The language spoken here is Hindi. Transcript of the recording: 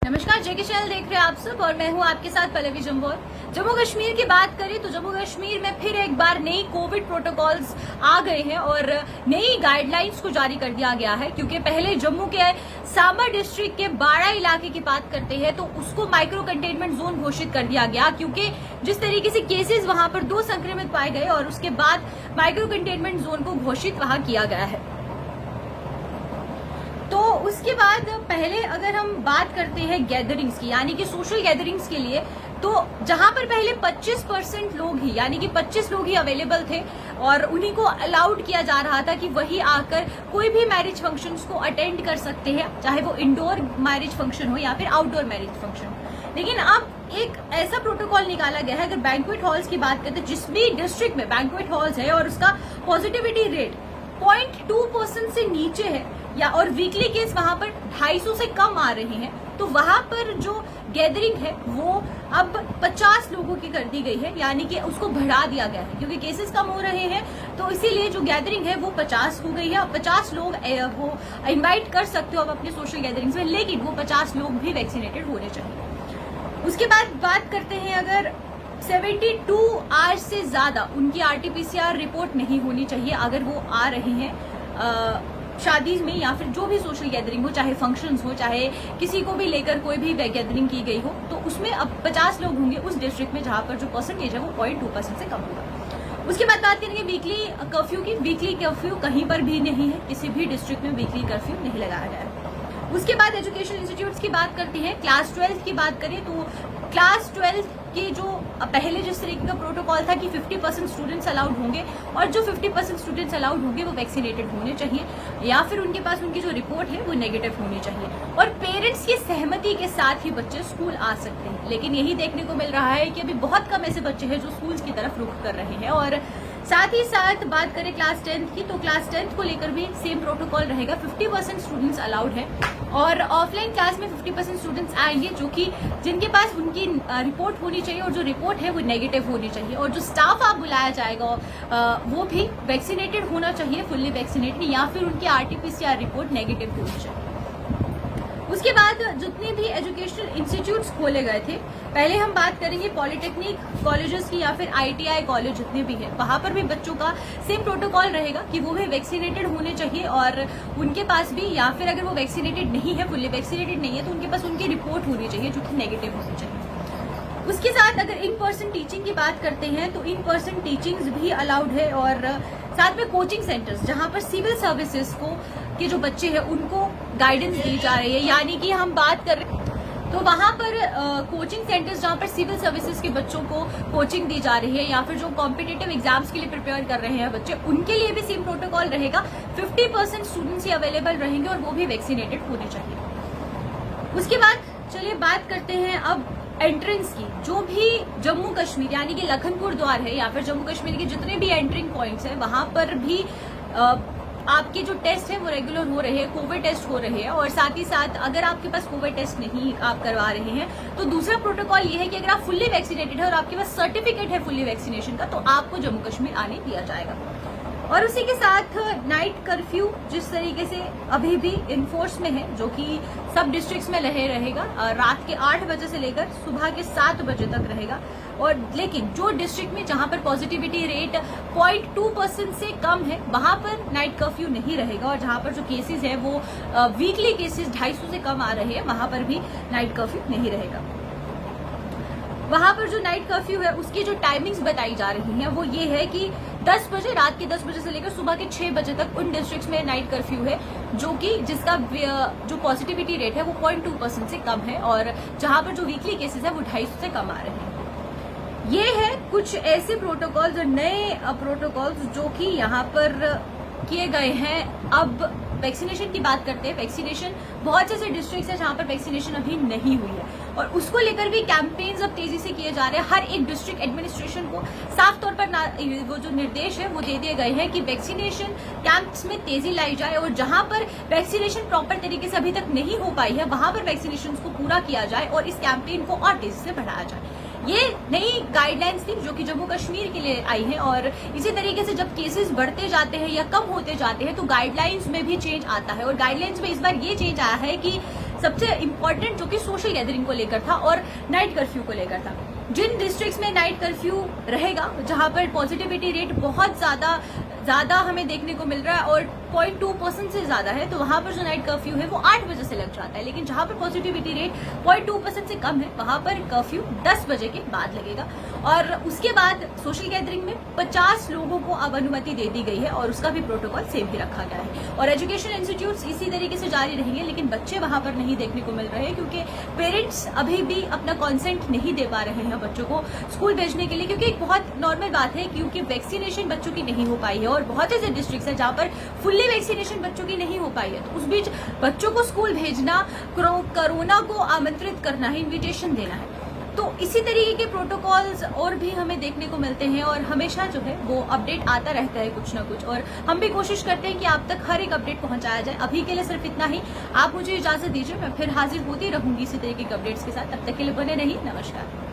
नमस्कार, जेके चैनल देख रहे हैं आप सब और मैं हूं आपके साथ पल्लवी जम्बोर। जम्मू कश्मीर की बात करें तो जम्मू कश्मीर में फिर एक बार नई कोविड प्रोटोकॉल्स आ गए हैं और नई गाइडलाइंस को जारी कर दिया गया है। क्योंकि पहले जम्मू के सांबा डिस्ट्रिक्ट के 12 इलाके की बात करते हैं तो उसको माइक्रो कंटेनमेंट जोन घोषित कर दिया गया, क्योंकि जिस तरीके से केसेस वहां पर 2 संक्रमित पाए गए और उसके बाद माइक्रो कंटेनमेंट जोन को घोषित वहां किया गया है। तो उसके बाद पहले अगर हम बात करते हैं गैदरिंग्स की, यानी कि सोशल गैदरिंग्स के लिए, तो जहां पर पहले 25% लोग ही, यानी कि 25 लोग ही अवेलेबल थे और उन्हीं को अलाउड किया जा रहा था कि वही आकर कोई भी मैरिज फंक्शंस को अटेंड कर सकते हैं, चाहे वो इंडोर मैरिज फंक्शन हो या फिर आउटडोर मैरिज फंक्शन हो। लेकिन अब एक ऐसा प्रोटोकॉल निकाला गया है, अगर बैंक्वेट हॉल्स की बात करते हैं, जिस भी डिस्ट्रिक्ट में बैंक्वेट हॉल्स है और उसका पॉजिटिविटी रेट 0.2% से नीचे है या और वीकली केस वहां पर 250 से कम आ रहे हैं, तो वहां पर जो गैदरिंग है वो अब 50 लोगों की कर दी गई है, यानी कि उसको बढ़ा दिया गया है क्योंकि केसेस कम हो रहे हैं। तो इसीलिए जो गैदरिंग है वो 50 हो गई है और 50 लोग वो इनवाइट कर सकते हो आप अपने सोशल गैदरिंग्स में, लेकिन वो 50 लोग भी वैक्सीनेटेड होने चाहिए। उसके बाद बात करते हैं, अगर 72 आवर्स से ज्यादा उनकी RT-PCR रिपोर्ट नहीं होनी चाहिए अगर वो आ रहे हैं शादी में या फिर जो भी सोशल गैदरिंग हो, चाहे फंक्शंस हो, चाहे किसी को भी लेकर कोई भी गैदरिंग की गई हो, तो उसमें अब 50 लोग होंगे उस डिस्ट्रिक्ट में जहां पर जो परसेंटेज है वो 0.2% से कम होगा। उसके बाद बात करेंगे वीकली कर्फ्यू की। वीकली कर्फ्यू कहीं पर भी नहीं है, किसी भी डिस्ट्रिक्ट में वीकली कर्फ्यू नहीं लगाया गया है। उसके बाद एजुकेशन इंस्टीट्यूट्स की बात करते हैं। क्लास 12 की बात करें तो क्लास 12 की जो पहले जिस तरीके का प्रोटोकॉल था कि 50% स्टूडेंट्स अलाउड होंगे और जो 50% स्टूडेंट्स अलाउड होंगे वो वैक्सीनेटेड होने चाहिए या फिर उनके पास उनकी जो रिपोर्ट है वो नेगेटिव होनी चाहिए और पेरेंट्स की सहमति के साथ ही बच्चे स्कूल आ सकते हैं। लेकिन यही देखने को मिल रहा है कि अभी बहुत कम ऐसे बच्चे हैं जो स्कूल की तरफ रुख कर रहे हैं। और साथ ही साथ बात करें क्लास 10 की, तो क्लास 10 को लेकर भी सेम प्रोटोकॉल रहेगा। 50% स्टूडेंट्स अलाउड है और ऑफलाइन क्लास में 50% स्टूडेंट्स आएंगे जो कि जिनके पास उनकी रिपोर्ट होनी चाहिए और जो रिपोर्ट है वो नेगेटिव होनी चाहिए और जो स्टाफ आप बुलाया जाएगा वो भी वैक्सीनेटेड होना चाहिए, फुल्ली वैक्सीनेटेड, या फिर उनकी RT-PCR रिपोर्ट नेगेटिव होनी चाहिए। उसके बाद जितने भी एजुकेशनल इंस्टीट्यूट्स खोले गए थे, पहले हम बात करेंगे पॉलिटेक्निक कॉलेजेस की या फिर ITI कॉलेज जितने भी हैं, वहां पर भी बच्चों का सेम प्रोटोकॉल रहेगा कि वो भी वैक्सीनेटेड होने चाहिए और उनके पास भी, या फिर अगर वो वैक्सीनेटेड नहीं है, फुल्ली वैक्सीनेटेड नहीं है, तो उनके पास उनकी रिपोर्ट होनी चाहिए जो कि नेगेटिव होनी चाहिए। उसके साथ अगर इन पर्सन टीचिंग की बात करते हैं तो इन पर्सन टीचिंग्स भी अलाउड है और साथ में कोचिंग सेंटर्स जहां पर सिविल सर्विसेज को के जो बच्चे हैं उनको गाइडेंस दी जा रही है, यानी कि हम बात कर रहे हैं तो वहां पर कोचिंग सेंटर्स जहां पर सिविल सर्विसेज के बच्चों को कोचिंग दी जा रही है या फिर जो कॉम्पिटिटिव एग्जाम्स के लिए प्रिपेयर कर रहे हैं बच्चे, उनके लिए भी सेम प्रोटोकॉल रहेगा। 50% स्टूडेंट्स ही अवेलेबल रहेंगे और वो भी वैक्सीनेटेड होने चाहिए। उसके बाद चलिए बात करते हैं अब एंट्रेंस की। जो भी जम्मू कश्मीर यानी कि लखनपुर द्वार है या फिर जम्मू कश्मीर के जितने भी एंट्रिंग पॉइंट्स हैं वहां पर भी आपके जो टेस्ट है वो रेगुलर हो रहे हैं, कोविड टेस्ट हो रहे हैं। और साथ ही साथ अगर आपके पास कोविड टेस्ट नहीं आप करवा रहे हैं तो दूसरा प्रोटोकॉल ये है कि अगर आप फुल्ली वैक्सीनेटेड है और आपके पास सर्टिफिकेट है फुल्ली वैक्सीनेशन का, तो आपको जम्मू कश्मीर आने दिया जाएगा। और उसी के साथ नाइट कर्फ्यू जिस तरीके से अभी भी इन्फोर्स में है, जो कि सब डिस्ट्रिक्ट्स में रहेगा, रात के 8 बजे से लेकर सुबह के 7 बजे तक रहेगा। और लेकिन जो डिस्ट्रिक्ट में जहां पर पॉजिटिविटी रेट 0.2% से कम है वहां पर नाइट कर्फ्यू नहीं रहेगा और जहां पर जो केसेस है वो वीकली केसेस 250 से कम आ रहे हैं वहां पर भी नाइट कर्फ्यू नहीं रहेगा। वहां पर जो नाइट कर्फ्यू है उसकी जो टाइमिंग्स बताई जा रही हैं वो ये है कि 10 बजे, रात के 10 बजे से लेकर सुबह के 6 बजे तक उन डिस्ट्रिक्ट्स में नाइट कर्फ्यू है जो कि जिसका जो पॉजिटिविटी रेट है वो 0.2% से कम है और जहां पर जो वीकली केसेस है वो 250 से कम आ रहे हैं। ये है कुछ ऐसे प्रोटोकॉल्स और नए प्रोटोकॉल्स जो कि यहाँ पर किए गए हैं। अब वैक्सीनेशन की बात करते हैं। वैक्सीनेशन बहुत से ऐसे डिस्ट्रिक्ट्स हैं जहां पर वैक्सीनेशन अभी नहीं हुई है और उसको लेकर भी कैंपेन्स अब तेजी से किए जा रहे हैं। हर एक डिस्ट्रिक्ट एडमिनिस्ट्रेशन को साफ तौर पर वो जो निर्देश है वो दे दिए गए हैं कि वैक्सीनेशन कैंप्स में तेजी लाई जाए और जहां पर वैक्सीनेशन प्रॉपर तरीके से अभी तक नहीं हो पाई है वहां पर वैक्सीनेशन को पूरा किया जाए और इस कैंपेन को और तेजी से बढ़ाया जाए। ये नई गाइडलाइंस थी जो कि जम्मू कश्मीर के लिए आई है और इसी तरीके से जब केसेस बढ़ते जाते हैं या कम होते जाते हैं तो गाइडलाइंस में भी चेंज आता है और गाइडलाइंस में इस बार ये चेंज आया है कि सबसे इम्पोर्टेंट जो कि सोशल गैदरिंग को लेकर था और नाइट कर्फ्यू को लेकर था। जिन डिस्ट्रिक्ट्स में नाइट कर्फ्यू रहेगा, जहां पर पॉजिटिविटी रेट बहुत ज्यादा हमें देखने को मिल रहा है और 0.2% से ज्यादा है, तो वहां पर जो नाइट कर्फ्यू है वो 8 बजे से लग जाता है। लेकिन जहां पर पॉजिटिविटी रेट 0.2% से कम है, वहां पर कर्फ्यू 10 बजे के बाद लगेगा। और उसके बाद सोशल गैदरिंग में 50 लोगों को अब अनुमति दे दी गई है और उसका भी प्रोटोकॉल सेम ही रखा गया है। और एजुकेशन इंस्टीट्यूट्स इसी तरीके से जारी रहेंगे, लेकिन बच्चे वहां पर नहीं देखने को मिल रहे हैं, क्योंकि पेरेंट्स अभी भी अपना कॉन्सेंट नहीं दे पा रहे हैं बच्चों को स्कूल भेजने के लिए, क्योंकि एक बहुत नॉर्मल बात है, क्योंकि वैक्सीनेशन बच्चों की नहीं हो पाई है और बहुत ऐसे डिस्ट्रिक्ट है जहां पर फुल्ली वैक्सीनेशन बच्चों की नहीं हो पाई है। तो उस बीच बच्चों को स्कूल भेजना, कोरोना को आमंत्रित करना है, इन्विटेशन देना है। तो इसी तरीके के प्रोटोकॉल्स और भी हमें देखने को मिलते हैं और हमेशा जो है वो अपडेट आता रहता है कुछ ना कुछ, और हम भी कोशिश करते हैं कि आप तक हर एक अपडेट पहुंचाया जाए। अभी के लिए सिर्फ इतना ही। आप मुझे इजाजत दीजिए, मैं फिर हाजिर होती रहूंगी इसी तरीके के अपडेट्स के साथ। तब तक के लिए बने रहिए। नमस्कार।